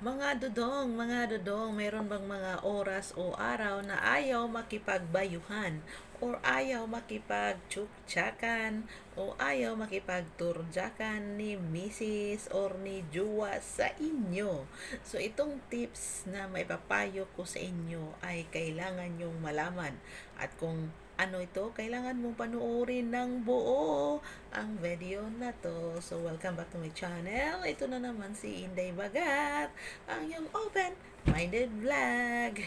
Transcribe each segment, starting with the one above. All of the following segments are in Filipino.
Mga dudong, meron bang mga oras o araw na ayaw makipagbayuhan or ayaw makipagtsuktsakan o ayaw makipagturdyakan ni Mrs. or ni Juwa sa inyo? So itong tips na maipapayo ko sa inyo ay kailangan nyong malaman. At kung ano ito, kailangan mong panuorin ng buo ang video na to. So welcome back to my channel. Ito na naman si Inday Bagat, ang iyong open-minded vlog.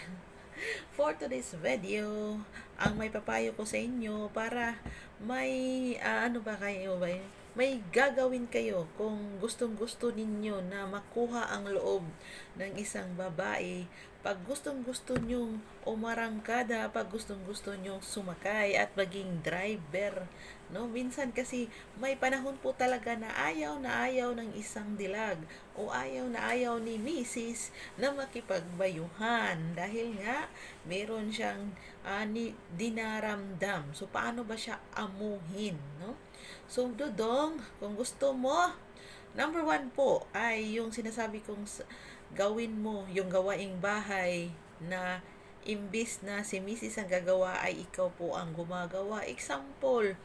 For today's video, ang may papayo ko sa inyo para may ano ba kayo ba? May gagawin kayo kung gustong-gusto ninyo na makuha ang loob ng isang babae. Pag gustong-gusto nyong umarangkada, pag gustong-gusto nyong sumakay at maging driver, no? Minsan kasi may panahon po talaga na ayaw ng isang dilag o ayaw ni Mrs. na makipagbayuhan dahil nga meron siyang dinaramdam. So paano ba siya amuhin, no? So Dodong, kung gusto mo, number one po ay yung sinasabi kong gawin mo yung gawaing bahay na imbis na si Mrs. ang gagawa ay ikaw po ang gumagawa. Example,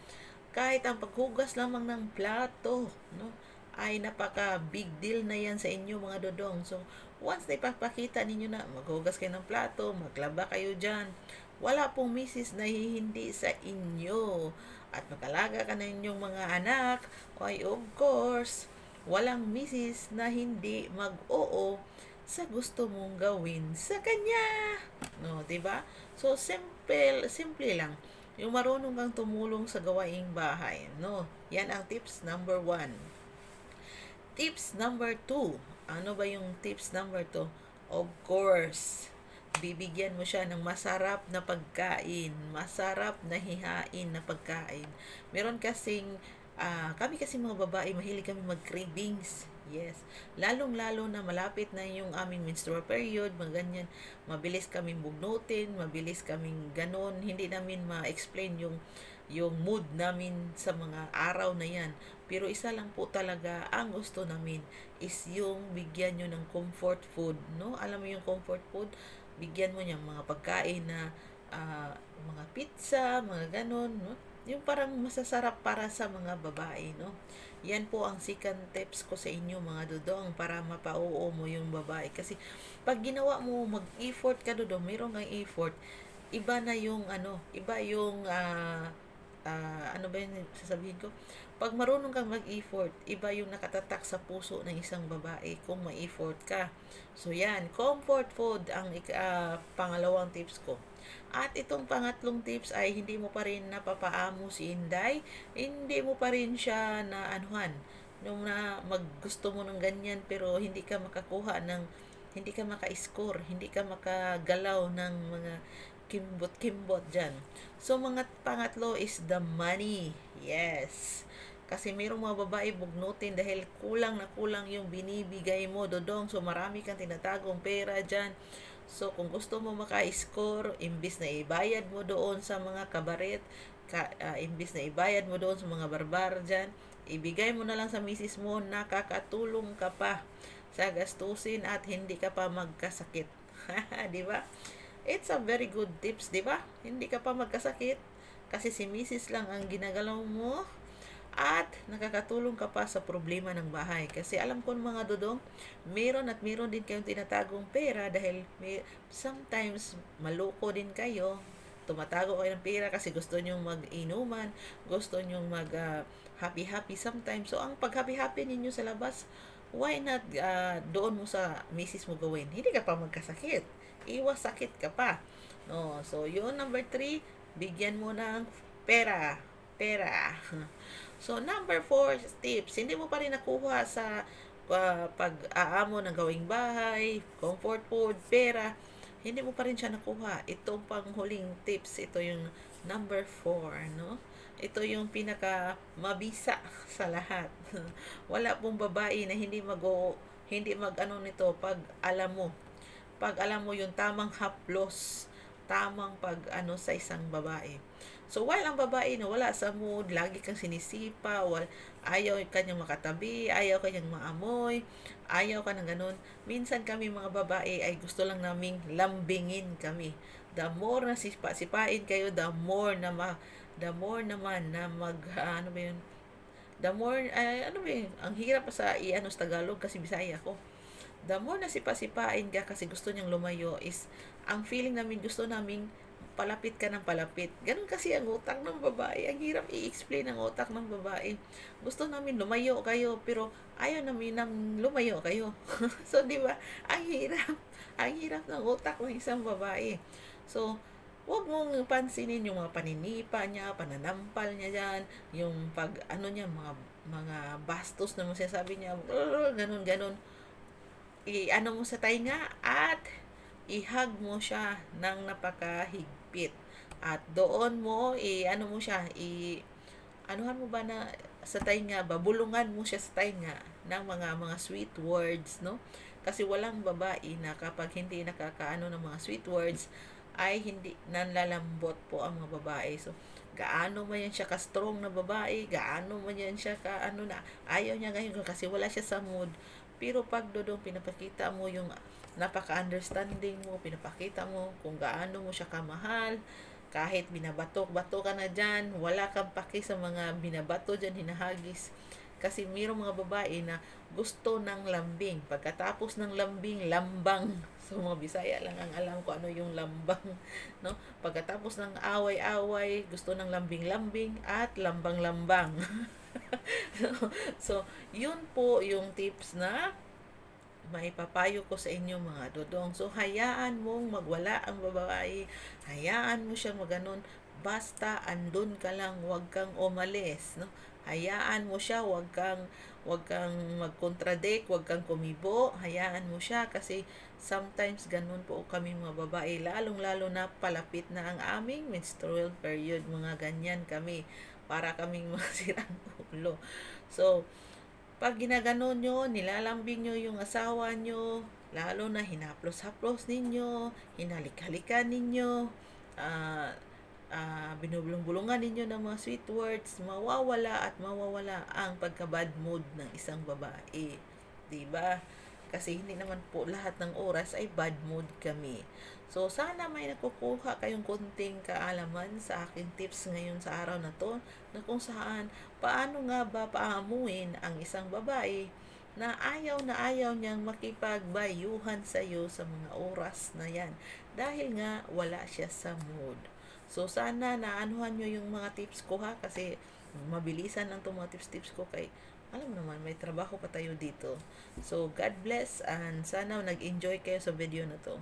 kahit ang paghugas lamang ng plato, no, ay napaka big deal na yan sa inyo mga dodong. So once na ipapakita ninyo na maghugas kayo ng plato, maglaba kayo dyan, wala pong misis na hindi sa inyo. At mag-alaga ka ng inyong mga anak, ay of course, walang misis na hindi mag-oo sa gusto mong gawin sa kanya. No, 'di ba? So simple lang. Yung marunong kang tumulong sa gawaing bahay, no? Yan ang tips number 1. Tips number 2. Ano ba yung tips number 2? Of course, bibigyan mo siya ng masarap na pagkain, masarap na hihain na pagkain. Meron kasing kami kasi mga babae, mahilig kami mag-cravings. Yes. Lalong-lalo na malapit na yung aming menstrual period, mga ganyan. Mabilis kaming bugnutin, mabilis kaming ganon. Hindi namin ma-explain yung mood namin sa mga araw na yan. Pero isa lang po talaga ang gusto namin is yung bigyan nyo ng comfort food, no? Alam mo yung comfort food? Bigyan mo niya mga pagkain na mga pizza, mga ganon, no? Yung parang masasarap para sa mga babae, no? Yan po ang second tips ko sa inyo mga dodong para mapauo mo yung babae. Kasi pag ginawa mo, mag-effort ka dodong, mayroong kang effort, iba na yung iba yung ano ba yung sasabihin ko? Pag marunong kang mag-effort, iba yung nakatatak sa puso ng isang babae kung may-effort ka. So yan, comfort food ang pangalawang tips ko. At itong pangatlong tips ay hindi mo pa rin napapaamo si Inday, hindi mo pa rin siya na anuhan, nung na maggusto mo ng ganyan pero hindi ka makakuha ng, hindi ka maka-score, hindi ka makagalaw ng mga kimbot-kimbot dyan. So, mga pangatlo is the money. Yes. Kasi mayroong mga babae bugnutin dahil kulang na kulang yung binibigay mo, dodong. So, marami kang tinatagong pera dyan. So, kung gusto mo maka-score, imbis na ibayad mo doon sa mga kabaret, imbis na ibayad mo doon sa mga barbar dyan, ibigay mo na lang sa misis mo, nakakatulong ka pa sa gastusin at hindi ka pa magkasakit. Di ba? It's a very good tips, di ba? Hindi ka pa magkasakit kasi si misis lang ang ginagalaw mo at nakakatulong ka pa sa problema ng bahay. Kasi alam ko mga dodong, meron din kayong tinatagong pera dahil sometimes maloko din kayo. Tumatago kayo ng pera kasi gusto nyong mag-inuman, gusto nyong mag happy-happy sometimes. So, ang pag-happy-happy ninyo sa labas, why not doon mo sa misis mo gawin? Hindi ka pa magkasakit. Iwas sakit ka pa. No, so, yun, number 3, bigyan mo ng pera. Pera. So, number 4 tips, hindi mo pa rin nakuha sa pag-aamo ng gawing bahay, comfort food, pera, hindi mo pa rin siya nakuha. Ito panghuling tips, ito yung number 4, no? Ito yung pinaka mabisa sa lahat. Wala pong babae na hindi mag-ano nito pag alam mo yung tamang haplos, tamang pag ano sa isang babae. So, while ang babae na wala sa mood, lagi kang sinisipa, ayaw kanyang makatabi, ayaw kanyang maamoy, ayaw ka ng ganun. Minsan kami mga babae ay gusto lang naming lambingin kami. The more na sipain kayo, the more naman na ano ba yun, the more, ano ba yun, ang hirap pa sa sa Tagalog kasi Bisaya ko. The more na sipa-sipain ka kasi gusto niyang lumayo is, ang feeling namin gusto naming palapit ka ng palapit. Ganun kasi ang utak ng babae. Ang hirap i-explain ang utak ng babae. Gusto namin lumayo kayo, pero ayaw namin nang lumayo kayo. So, di ba? Ang hirap. Ang hirap ng utak ng isang babae. So, huwag mong pansinin yung mga paninipa niya, pananampal niya dyan, yung pag, ano niya, mga bastos na mga sinasabi niya, ganun, ganun. I-ano mo sa tainga at i-hug mo siya ng napakahigpit. At doon mo, i-ano mo siya, anuhan mo ba na sa tainga, babulungan mo siya sa tainga ng mga sweet words, no? Kasi walang babae na kapag hindi nakakaano ng mga sweet words, ay hindi nanlalambot po ang mga babae. So, gaano man yan siya ka-strong na babae, gaano man yan siya ka-ano na, ayaw niya ngayon kasi wala siya sa mood. Pero pag dodong pinapakita mo yung napaka-understanding mo, pinapakita mo kung gaano mo siya kamahal, kahit binabato-bato ka na dyan, wala kang paki sa mga binabato dyan, hinahagis. Kasi mayroong mga babae na gusto ng lambing. Pagkatapos ng lambing, lambang. So, mga Bisaya lang ang alam ko ano yung lambang. No? Pagkatapos ng away-away, gusto ng lambing-lambing at lambang-lambang. So, yun po yung tips na maipapayo ko sa inyo mga dodong. So, hayaan mong magwala ang babae. Hayaan mo siyang maganon. Basta andun ka lang, huwag kang umalis, no? Hayaan mo siya, huwag kang mag-contradict, huwag kang kumibo. Hayaan mo siya kasi sometimes ganun po kami mga babae, lalong-lalo na palapit na ang aming menstrual period, mga ganyan kami. Para kaming mga sirang ulo. So, pag ginaganon nyo, nilalambing nyo yung asawa nyo, lalo na hinaplos-haplos ninyo, hinalik-halikan ninyo, ah, binubulong-bulungan ninyo ng mga sweet words, mawawala ang pagka-bad mood ng isang babae. 'Di ba? Kasi hindi naman po lahat ng oras ay bad mood kami. So, sana may nakukuha kayong konting kaalaman sa aking tips ngayon sa araw na to, na kung saan, paano nga ba paamuin ang isang babae na ayaw niyang makipagbayuhan sa iyo sa mga oras na yan. Dahil nga, wala siya sa mood. So, sana naanuhan nyo yung mga tips ko ha, kasi mabilisan lang itong mga tips-tips ko kay alam mo naman, may trabaho pa tayo dito. So, God bless and sana nag-enjoy kayo sa video na to.